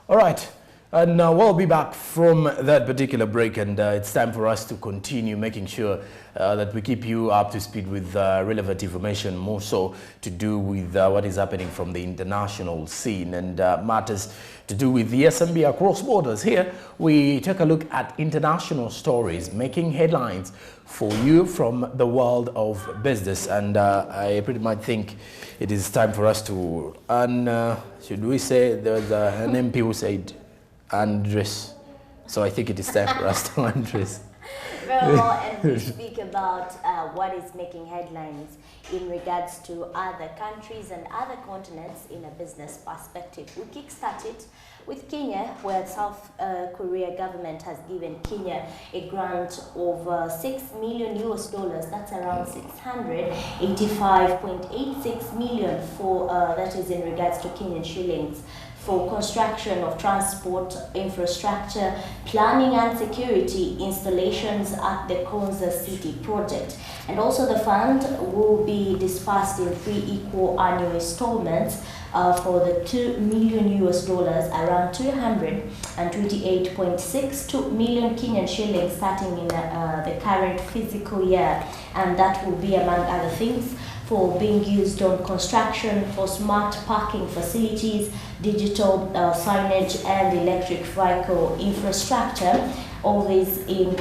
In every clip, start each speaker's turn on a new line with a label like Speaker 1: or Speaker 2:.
Speaker 1: All right. And we'll be back from that particular break, and it's time for us to continue making sure that we keep you up to speed with relevant information, more so to do with what is happening from the international scene and matters to do with the SMB across borders. Here, we take a look at international stories making headlines for you from the world of business. And I pretty much think it is time for us to, should we say, there's an MP who said, Andres. So I think it is time for us to Andres.
Speaker 2: Very well, and we speak about what is making headlines in regards to other countries and other continents in a business perspective. We kick-started with Kenya, where South Korea government has given Kenya a grant of $6 million. That's around 685.86 million for that is in regards to Kenyan shillings, for construction of transport infrastructure, planning and security installations at the Konza City project. And also the fund will be dispersed in 3 equal annual installments for the $2 million, around 228.62 million Kenyan shillings starting in the current fiscal year. And that will be, among other things, for being used on construction, for smart parking facilities, digital signage and electric vehicle infrastructure, all these in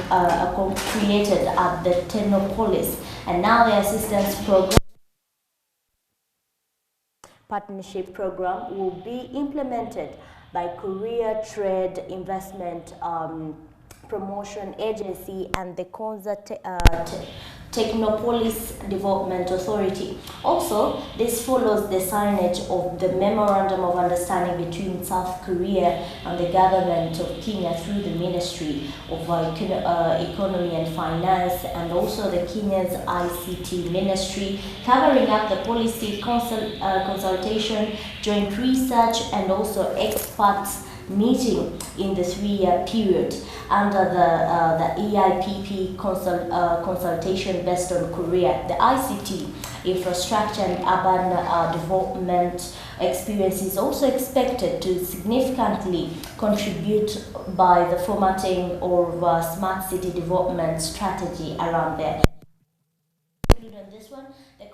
Speaker 2: created at the Technopolis. And now the assistance program partnership program will be implemented by Korea Trade Investment Promotion Agency and the Konza Technopolis Development Authority. Also, this follows the signage of the Memorandum of Understanding between South Korea and the government of Kenya through the Ministry of Economy and Finance, and also the Kenya's ICT Ministry, covering up the policy consultation, joint research, and also experts meeting in the 3-year period under the EIPP consultation based on Korea. The ICT infrastructure and urban development experience is also expected to significantly contribute by the formatting of smart city development strategy around there. Including on this one, the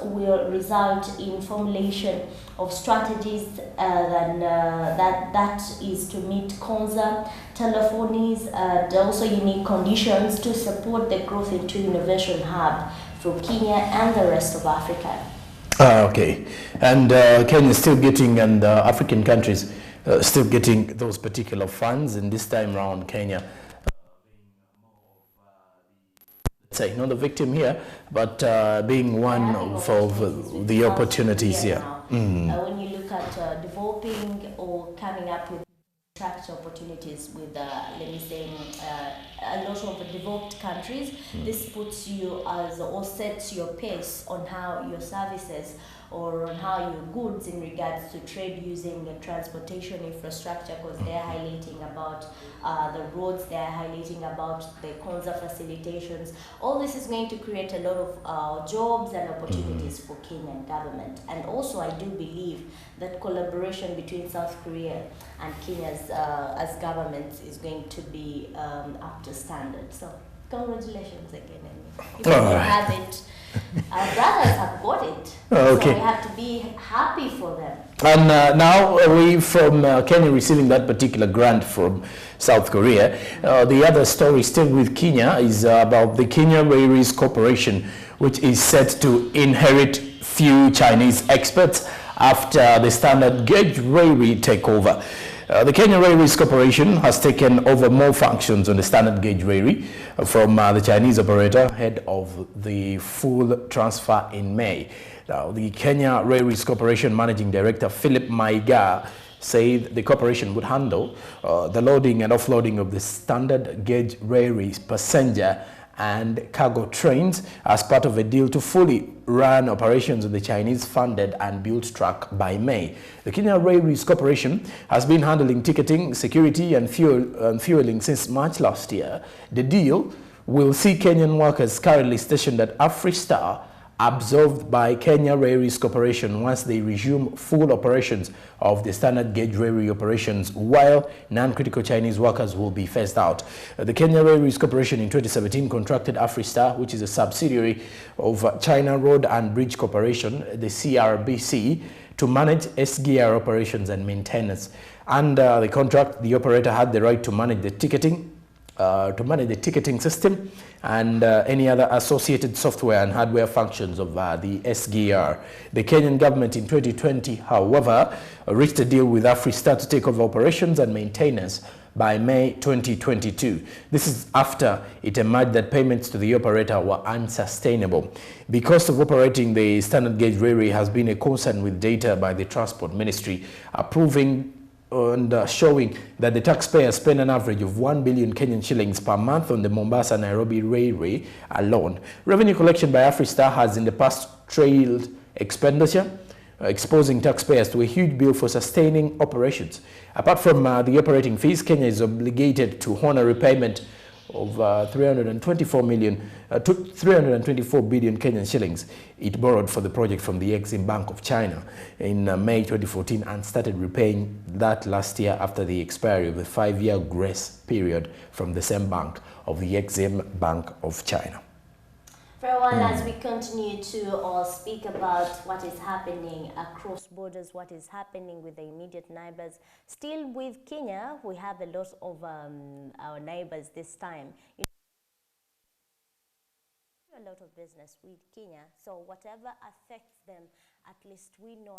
Speaker 2: will result in formulation of strategies that is to meet konza, telephonies, and also unique conditions to support the growth into innovation hub for Kenya and the rest of Africa.
Speaker 1: Okay, and Kenya is still getting, and African countries still getting those particular funds, and this time around Kenya say not the victim here, but being one of the opportunities here.
Speaker 2: When you look at developing or coming up with attract opportunities with, let me say, a lot of developed countries, this puts you as, or sets your pace on how your services or on how your goods in regards to trade using the transportation infrastructure, because they're highlighting about the roads, they're highlighting about the konza facilitations. All this is going to create a lot of jobs and opportunities for Kenyan government. And also I do believe that collaboration between South Korea and Kenya's as governments is going to be up to standard. So congratulations again. If you have it, our brothers have got it. Okay. So we have to be happy for them.
Speaker 1: And now we from Kenya receiving that particular grant from South Korea. The other story still with Kenya is about the Kenya Railways Corporation, which is set to inherit few Chinese experts after the standard gauge railway takeover. The Kenya Railways Corporation has taken over more functions on the standard gauge railway from the Chinese operator ahead of the full transfer in May. Now, the Kenya Railways Corporation Managing Director Philip Maiga said the corporation would handle the loading and offloading of the standard gauge railway passenger and cargo trains as part of a deal to fully run operations on the Chinese-funded and built track by May. The Kenya Railways Corporation has been handling ticketing, security and fueling since March last year. The deal will see Kenyan workers currently stationed at Afristar absorbed by Kenya Railways Corporation once they resume full operations of the standard gauge railway operations, while non-critical Chinese workers will be phased out. The Kenya Railways Corporation in 2017 contracted Afristar, which is a subsidiary of China Road and Bridge Corporation, the CRBC, to manage SGR operations and maintenance. Under the contract, the operator had the right to manage the ticketing system and any other associated software and hardware functions of the SGR. The Kenyan government in 2020, however, reached a deal with Afristar to take over operations and maintenance by May 2022. This is after it emerged that payments to the operator were unsustainable. Because of operating the standard gauge railway has been a concern with data by the Transport Ministry, approving and showing that the taxpayers spend an average of 1 billion Kenyan shillings per month on the Mombasa-Nairobi Railway alone. Revenue collection by Afristar has in the past trailed expenditure, exposing taxpayers to a huge bill for sustaining operations. Apart from the operating fees, Kenya is obligated to honor repayment of 324 billion Kenyan shillings it borrowed for the project from the Exim Bank of China in May 2014 and started repaying that last year after the expiry of the 5-year grace period from the same bank of the Exim Bank of China.
Speaker 2: For a while, as we continue to speak about what is happening across borders, what is happening with the immediate neighbors, still with Kenya, we have a lot of our neighbors this time. You know, a lot of business with Kenya, so whatever affects them, at least we know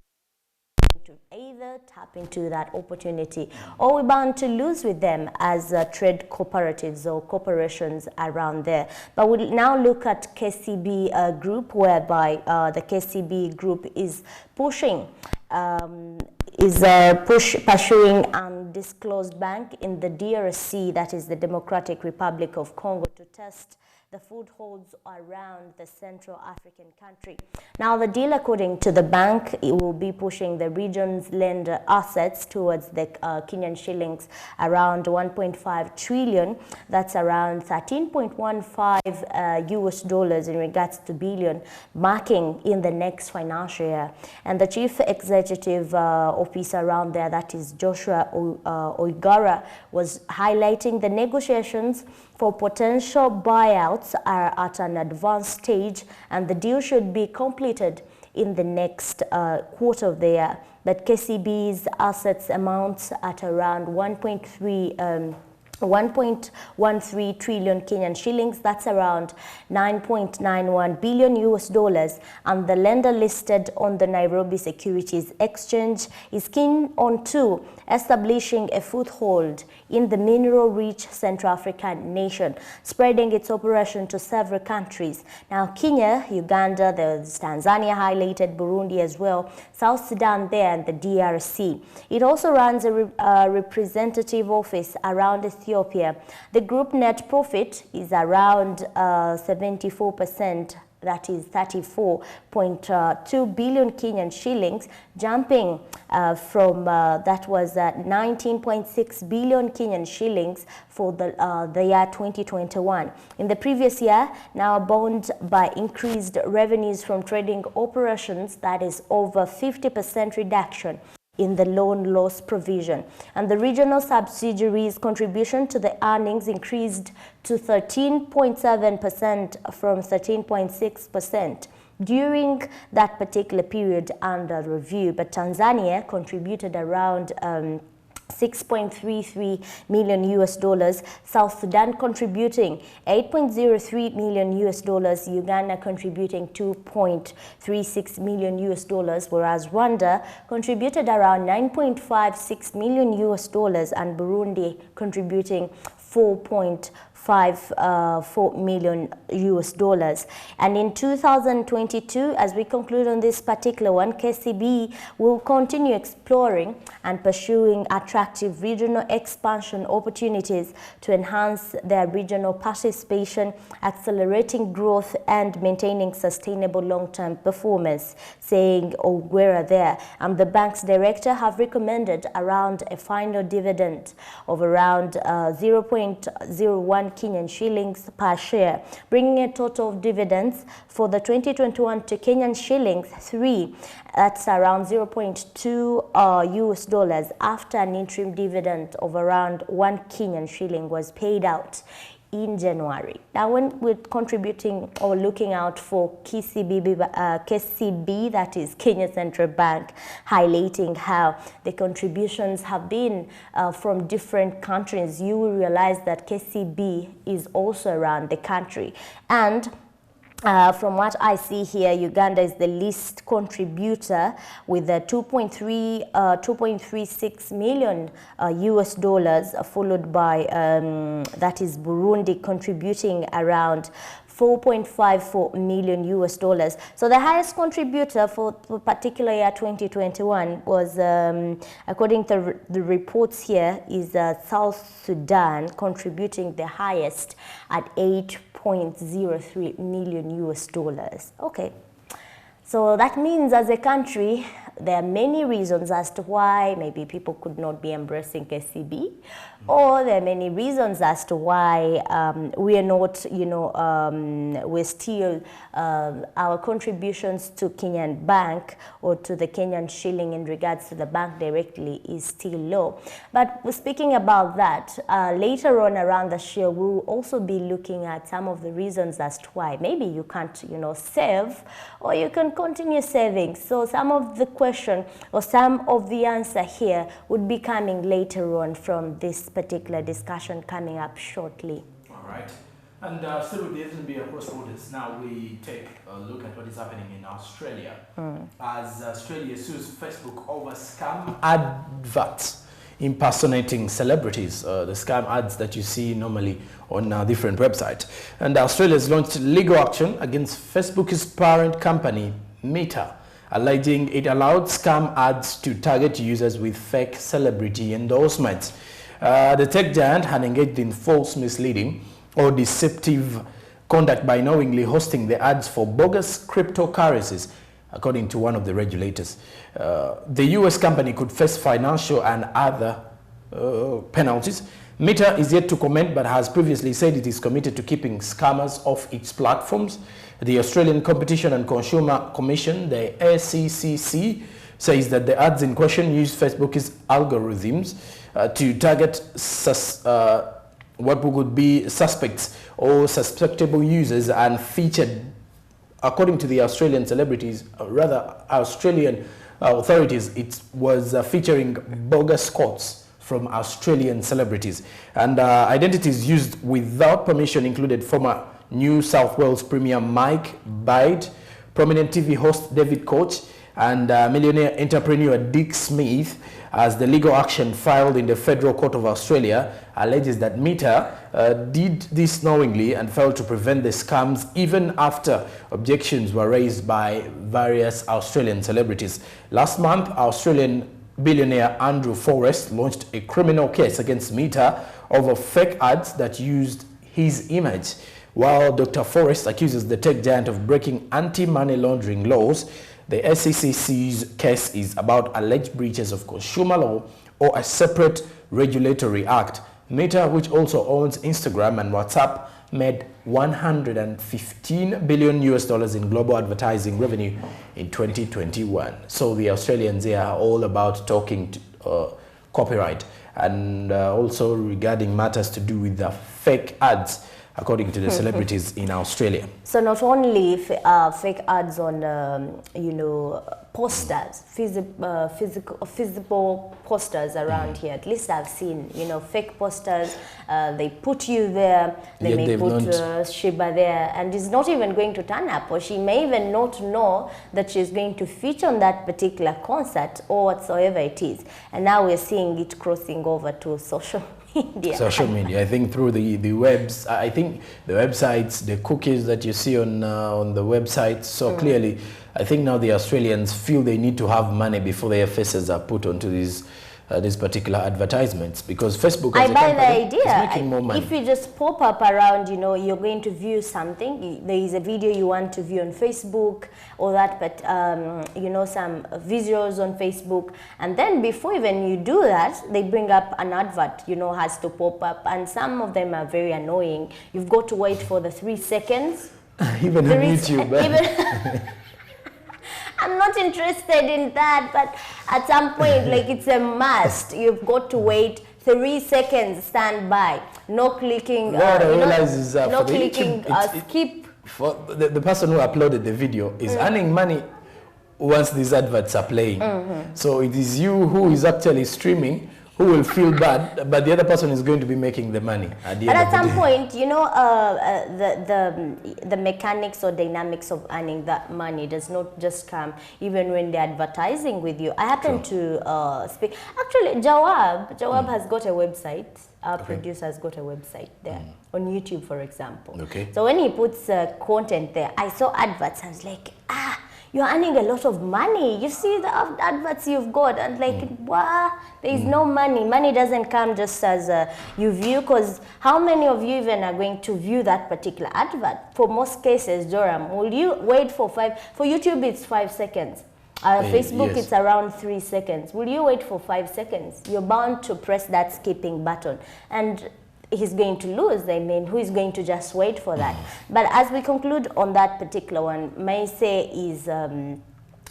Speaker 2: to either tap into that opportunity or we're bound to lose with them as trade cooperatives or corporations around there. But we'll now look at KCB Group, whereby the KCB Group is pursuing pursuing undisclosed bank in the DRC, that is the Democratic Republic of Congo, to test the footholds around the Central African country. Now, the deal, according to the bank, it will be pushing the region's lender assets towards the Kenyan shillings around 1.5 trillion. That's around 13.15 US dollars in regards to billion, marking in the next financial year. And the chief executive officer around there, that is Joshua Oigara, was highlighting the negotiations for potential buyouts are at an advanced stage, and the deal should be completed in the next quarter of the year. But KCB's assets amounts at around 1.13 trillion Kenyan shillings. That's around 9.91 billion US dollars. And the lender listed on the Nairobi Securities Exchange is keen on establishing a foothold in the mineral-rich Central African nation, spreading its operation to several countries. Now, Kenya, Uganda, there's Tanzania highlighted, Burundi as well, South Sudan there, and the DRC. It also runs a representative office around Ethiopia. The group net profit is around 74%. That is 34.2 billion Kenyan shillings, jumping from that was 19.6 billion Kenyan shillings for the year 2021. In the previous year, now bound by increased revenues from trading operations, that is over 50% reduction in the loan loss provision. And the regional subsidiaries' contribution to the earnings increased to 13.7% from 13.6% during that particular period under review. But Tanzania contributed around 6.33 million US dollars, South Sudan contributing 8.03 million US dollars, Uganda contributing 2.36 million US dollars, whereas Rwanda contributed around 9.56 million US dollars, and Burundi contributing 4.54 million US dollars. And in 2022, as we conclude on this particular one, KCB will continue exploring and pursuing attractive regional expansion opportunities to enhance their regional participation, accelerating growth and maintaining sustainable long-term performance, saying Oguera there. And the bank's director have recommended around a final dividend of around 0.01 Kenyan shillings per share, bringing a total of dividends for the 2021 to Kenyan shillings 3. That's around 0.2 US dollars after an interim dividend of around 1 Kenyan shilling was paid out in January. Now, when we're contributing or looking out for KCB, that is Kenya Central Bank, highlighting how the contributions have been from different countries, you will realize that KCB is also around the country. And from what I see here, Uganda is the least contributor with a 2.36 million US dollars, followed by that is Burundi contributing around 4.54 million US dollars. So the highest contributor for particular year 2021 was, according to the reports here, is South Sudan, contributing the highest at 8.03 million US dollars. Okay. So that means as a country, there are many reasons as to why maybe people could not be embracing KCB, or there are many reasons as to why we are not, we're still, our contributions to Kenyan bank or to the Kenyan shilling in regards to the bank directly is still low. But speaking about that, later on around the show, we'll also be looking at some of the reasons as to why maybe you can't, save, or you can continue saving. So some of the question or some of the answer here would be coming later on from this particular discussion coming up shortly.
Speaker 1: All right. And still with the FNB across borders, now we take a look at what is happening in Australia. As Australia sues Facebook over scam adverts impersonating celebrities, the scam ads that you see normally on different websites. And Australia has launched legal action against Facebook's parent company, Meta, alleging it allowed scam ads to target users with fake celebrity endorsements. The tech giant had engaged in false, misleading, or deceptive conduct by knowingly hosting the ads for bogus cryptocurrencies, according to one of the regulators. The US company could face financial and other penalties. Meta is yet to comment, but has previously said it is committed to keeping scammers off its platforms. The Australian Competition and Consumer Commission, the ACCC, says that the ads in question use Facebook's algorithms to target what would be suspects or susceptible users, and featured, according to the Australian celebrities, Australian authorities, it was featuring bogus quotes from Australian celebrities. And identities used without permission included former New South Wales Premier Mike Bide, prominent TV host David Koch, and millionaire entrepreneur Dick Smith, as the legal action filed in the Federal Court of Australia alleges that Meta did this knowingly and failed to prevent the scams even after objections were raised by various Australian celebrities. Last month, Australian billionaire Andrew Forrest launched a criminal case against Meta over fake ads that used his image. While Dr. Forrest accuses the tech giant of breaking anti-money laundering laws, the SECC's case is about alleged breaches of consumer law or a separate regulatory act. Meta, which also owns Instagram and WhatsApp, made $115 billion in global advertising revenue in 2021. So the Australians here are all about talking to, copyright, and also regarding matters to do with the fake ads, according to the celebrities in Australia.
Speaker 2: So not only fake ads on, posters, physical posters around here. At least I've seen, fake posters. They put you there. They may put Shiba there, and is not even going to turn up, or she may even not know that she's going to feature on that particular concert or whatsoever it is. And now we're seeing it crossing over to social media.
Speaker 1: Social media, I think through the webs, I think the websites, the cookies that you see on the website, so clearly, I think now the Australians feel they need to have money before their faces are put onto these these particular advertisements, because Facebook as
Speaker 2: I
Speaker 1: a
Speaker 2: buy the
Speaker 1: company
Speaker 2: idea.
Speaker 1: is making more money.
Speaker 2: If you just pop up around, you know, you're going to view something, there is a video you want to view on Facebook or that, but you know, some visuals on Facebook, and then before even you do that, they bring up an advert, you know, has to pop up, and some of them are very annoying. You've got to wait for the 3 seconds.
Speaker 1: Even on YouTube.
Speaker 2: I'm not interested in that, but at some point, like, it's a must. You've got to wait 3 seconds, stand by, no clicking,
Speaker 1: What I realize is
Speaker 2: no
Speaker 1: for the
Speaker 2: clicking,
Speaker 1: YouTube,
Speaker 2: skip.
Speaker 1: For the person who uploaded the video is earning money once these adverts are playing. So it is you who is actually streaming who will feel bad, but the other person is going to be making the money at the end of the day.
Speaker 2: But at some point, you know, the mechanics or dynamics of earning that money does not just come even when they're advertising with you. I happen to speak. Actually, Jawab has got a website. Our producer has got a website there on YouTube, for example. So when he puts content there, I saw adverts. I was like, you're earning a lot of money. You see the adverts you've got, and like, wow, there is no money. Money doesn't come just as you view, because how many of you even are going to view that particular advert? For most cases, Joram, will you wait for YouTube it's 5 seconds. Facebook,
Speaker 1: yes.
Speaker 2: it's around 3 seconds. Will you wait for 5 seconds? You're bound to press that skipping button, and he's going to lose. I mean, who is going to just wait for that? But as we conclude on that particular one, may say is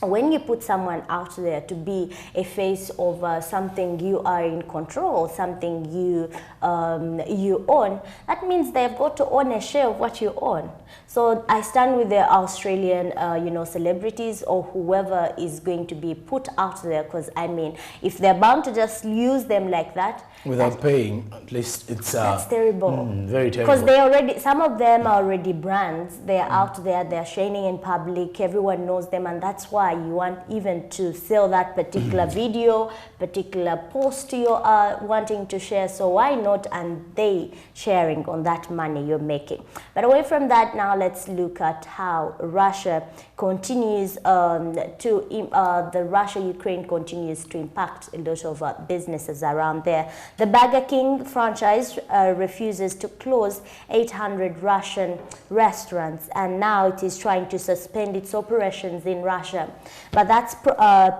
Speaker 2: when you put someone out there to be a face of something you are in control, something you own, that means they've got to own a share of what you own. So I stand with the Australian, you know, celebrities or whoever is going to be put out there, because I mean, if they're bound to just use them like that
Speaker 1: without paying, at least it's
Speaker 2: that's terrible.
Speaker 1: Very terrible.
Speaker 2: Because they already, some of them are already brands. They're out there, they're shining in public. Everyone knows them, and that's why you want even to sell that particular video, particular post you are wanting to share. So why not? And they sharing on that money you're making. But away from that, now let's look at how Russia continues the Russia-Ukraine continues to impact a lot of businesses around there. The Burger King franchise refuses to close 800 Russian restaurants, and now it is trying to suspend its operations in Russia. But that's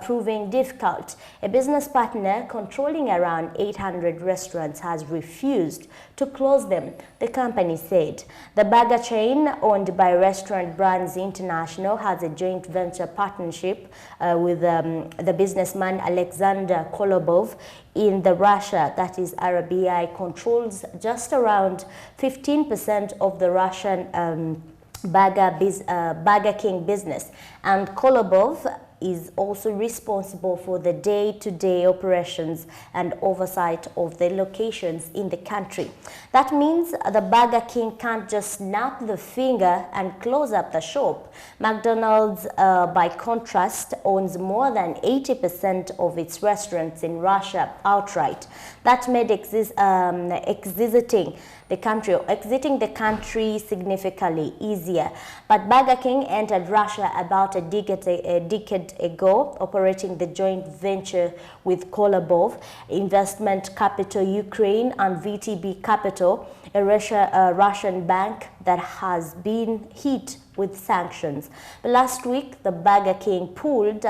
Speaker 2: proving difficult. A business partner controlling around 800 restaurants has refused to close them, the company said. The burger chain, owned by Restaurant Brands International, has a joint venture partnership with the businessman Alexander Kolobov in the Russia, that is RBI, controls just around 15% of the Russian Burger King business, and Kolobov is also responsible for the day-to-day operations and oversight of the locations in the country. That means the Burger King can't just snap the finger and close up the shop. McDonald's, by contrast, owns more than 80% of its restaurants in Russia outright. That made exiting the country significantly easier. But Burger King entered Russia about a decade ago, operating the joint venture with Kolobov, Investment Capital Ukraine, and VTB Capital, a Russian bank that has been hit with sanctions. But last week, the Burger King pulled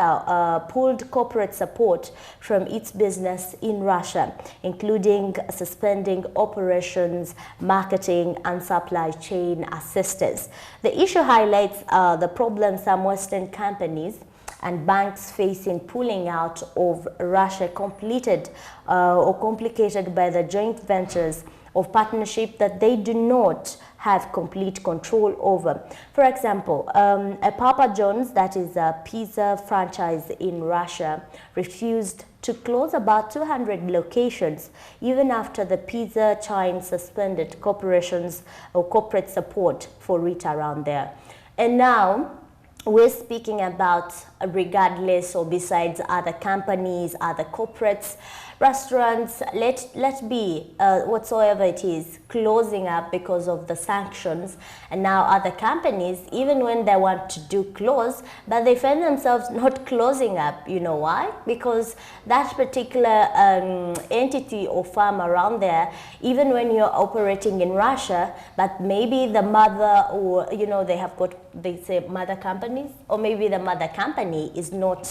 Speaker 2: corporate support from its business in Russia, including suspending operations, marketing, and supply chain assistance. The issue highlights the problem some Western companies and banks face in pulling out of Russia, complicated by the joint ventures of partnership that they do not have complete control over. For example, a Papa John's, that is a pizza franchise in Russia, refused to close about 200 locations even after the pizza chain suspended corporations or corporate support for it around there. And now we're speaking about, regardless or besides other companies, other corporates, restaurants, let be whatsoever it is, closing up because of the sanctions. And now other companies, even when they want to do close, but they find themselves not closing up. You know why? Because that particular entity or firm around there, even when you're operating in Russia, but maybe the mother, or they have got, they say mother companies, or maybe the mother company is not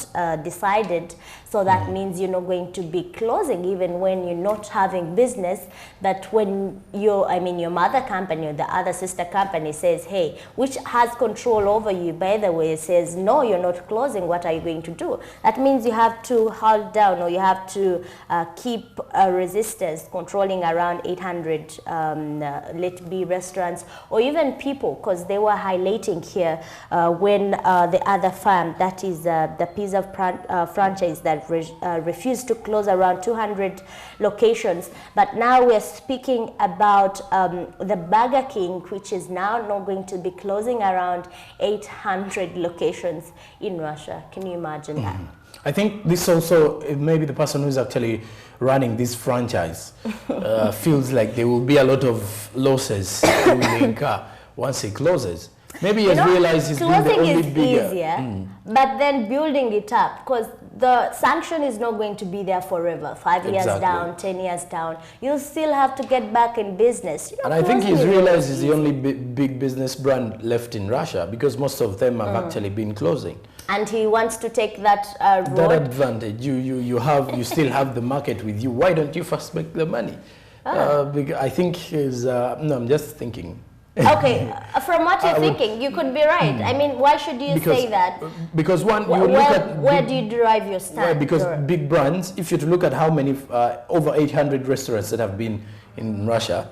Speaker 2: decided, so that means you're not going to be closing even when you're not having business. But when your mother company or the other sister company says, hey, which has control over you, by the way, says, no, you're not closing, what are you going to do? That means you have to hold down, or you have to keep resistance, controlling around 800 let be restaurants or even people, because they were highlighting here when the other firm, that is the pizza franchise that refused to close around 200 locations. But now we're speaking about the Burger King, which is now not going to be closing around 800 locations in Russia. Can you imagine that?
Speaker 1: I think this also, maybe the person who's actually running this franchise feels like there will be a lot of losses he will incur once he closes. Maybe he has realized he's been the only bigger.
Speaker 2: Closing is easier, but then building it up, because the sanction is not going to be there forever. 5 years down, 10 years down, you'll still have to get back in business.
Speaker 1: And I think he's realized he's the only big business brand left in Russia, because most of them have actually been closing.
Speaker 2: And he wants to take that road.
Speaker 1: That advantage, you still have the market with you. Why don't you first make the money? I think no, I'm just thinking.
Speaker 2: Okay, from what you're thinking, you could be right. I mean, why should you say that?
Speaker 1: Because one,
Speaker 2: where do you derive your stand?
Speaker 1: Because big brands, if you look at how many, over 800 restaurants that have been in Russia,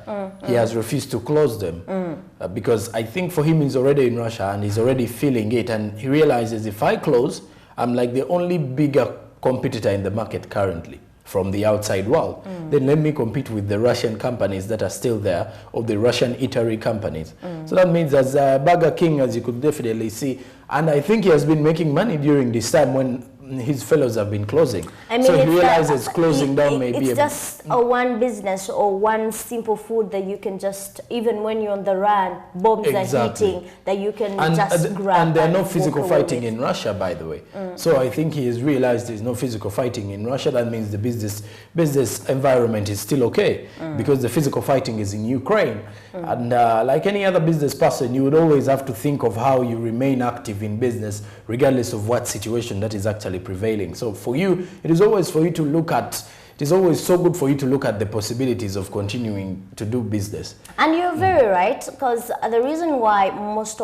Speaker 1: he has refused to close them. Because I think for him, he's already in Russia and he's already feeling it. And he realizes, if I close, I'm like the only bigger competitor in the market currently from the outside world. Then let me compete with the Russian companies that are still there, or the Russian eatery companies. So that means as Burger King, as you could definitely see, and I think he has been making money during this time when his fellows have been closing. I mean, so he realizes closing down may be
Speaker 2: it's just one business or one simple food that you can just, even when you're on the run, bombs are hitting, that you can just grab.
Speaker 1: And there are no physical fighting in Russia, by the way. So I think he has realized there's no physical fighting in Russia. That means the business environment is still okay, because the physical fighting is in Ukraine. And like any other business person, you would always have to think of how you remain active in business, regardless of what situation that is actually prevailing. So for you, it is always so good for you to look at the possibilities of continuing to do business. And
Speaker 2: you're very right, because the reason why most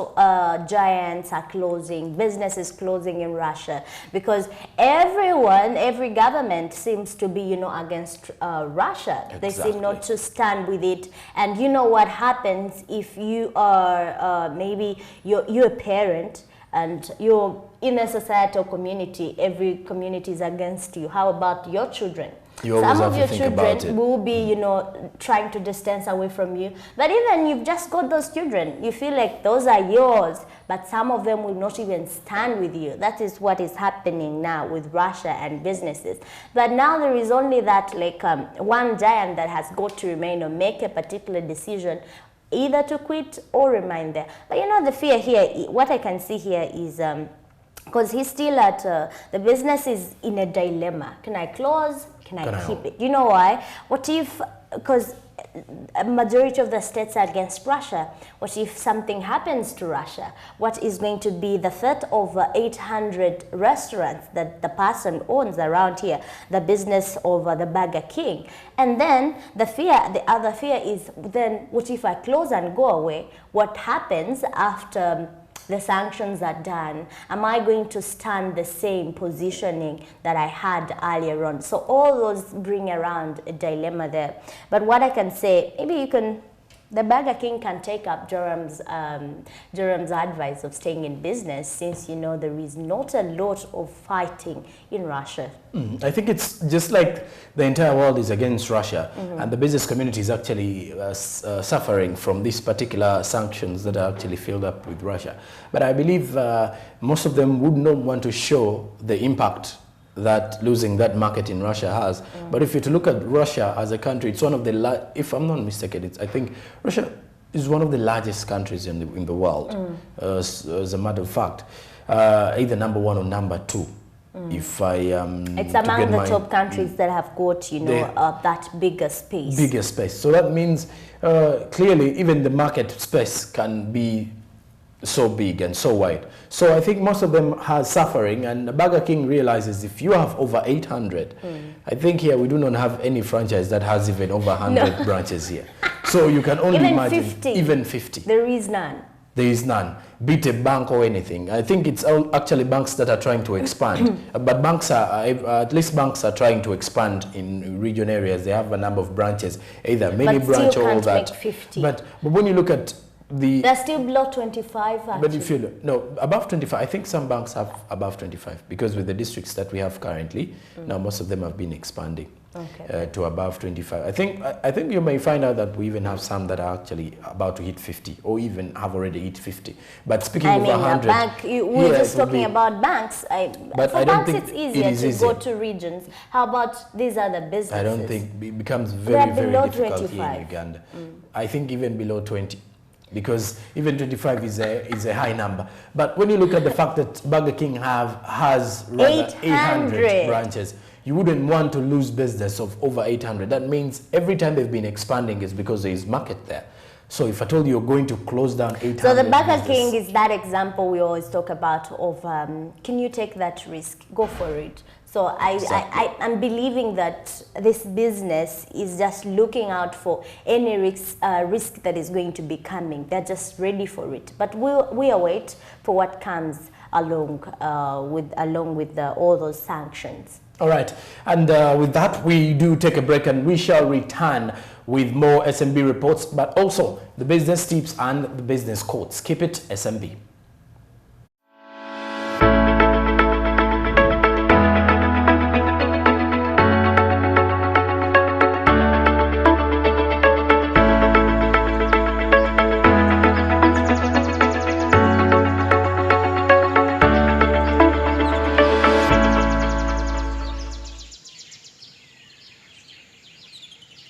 Speaker 2: giants are closing, businesses closing in Russia, because every government seems to be, against Russia. They seem not to stand with it. And you know what happens if you are, maybe you're a parent, and you're in a societal community, every community is against you. How about your children? Some of your children will be, trying to distance away from you. But even you've just got those children, you feel like those are yours, but some of them will not even stand with you. That is what is happening now with Russia and businesses. But now there is only that, one giant that has got to remain or make a particular decision, either to quit or remain there. But the fear here, what I can see here is, because he's still at, the business is in a dilemma. Can I close? Can I keep it? You know why? What if, because a majority of the states are against Russia. What if something happens to Russia? What is going to be the fate of 800 restaurants that the person owns around here, the business of the Burger King? And then the other fear is, then what if I close and go away? What happens after the sanctions are done? Am I going to stand the same positioning that I had earlier on? So all those bring around a dilemma there. But what I can say, maybe you can The Burger King can take up Joram's advice of staying in business, since, you know, there is not a lot of fighting in Russia.
Speaker 1: I think it's just like the entire world is against Russia, and the business community is actually suffering from these particular sanctions that are actually filled up with Russia. But I believe most of them would not want to show the impact that losing that market in Russia has. But if you to look at Russia as a country, it's one of the, if I'm not mistaken, I think Russia is one of the largest countries in the world, as a matter of fact, either number 1 or number 2. If I
Speaker 2: it's among the top countries that have got, you know, that bigger space.
Speaker 1: Bigger space. So that means clearly even the market space can be so big and so wide. So I think most of them are suffering, and Burger King realizes if you have over 800, I think here we do not have any franchise that has even over 100 branches here. So you can only imagine
Speaker 2: 50.
Speaker 1: Even 50.
Speaker 2: There is none.
Speaker 1: There is none, be it a bank or anything. I think it's all actually banks that are trying to expand. But banks are, at least banks are trying to expand in region areas. They have a number of branches, either mini branch or all that.
Speaker 2: Make 50.
Speaker 1: But when you look at they're
Speaker 2: still below 25 actually.
Speaker 1: But if you look, no, above 25, I think some banks have above 25, because with the districts that we have currently, now most of them have been expanding to above 25. I think you may find out that we even have some that are actually about to hit 50, or even have already hit 50. But speaking of 100,
Speaker 2: bank, we're just talking about banks.
Speaker 1: But
Speaker 2: for
Speaker 1: I don't
Speaker 2: banks,
Speaker 1: think
Speaker 2: it's easier to go to regions. How about these other businesses?
Speaker 1: I don't think it becomes very, very difficult 25. Here in Uganda. I think even below 20. Because even 25 is a high number. But when you look at the fact that Burger King has rather 800 branches, you wouldn't want to lose business of over 800. That means every time they've been expanding is because there is market there. So if I told you you're going to close down 800
Speaker 2: So the Burger King is that example we always talk about of, can you take that risk? Go for it. So I'm believing that this business is just looking out for any risk that is going to be coming. They're just ready for it. But we await for what comes along with all those sanctions.
Speaker 1: All right. And with that, we do take a break, and we shall return with more SMB reports, but also the business tips and the business quotes. Keep it SMB.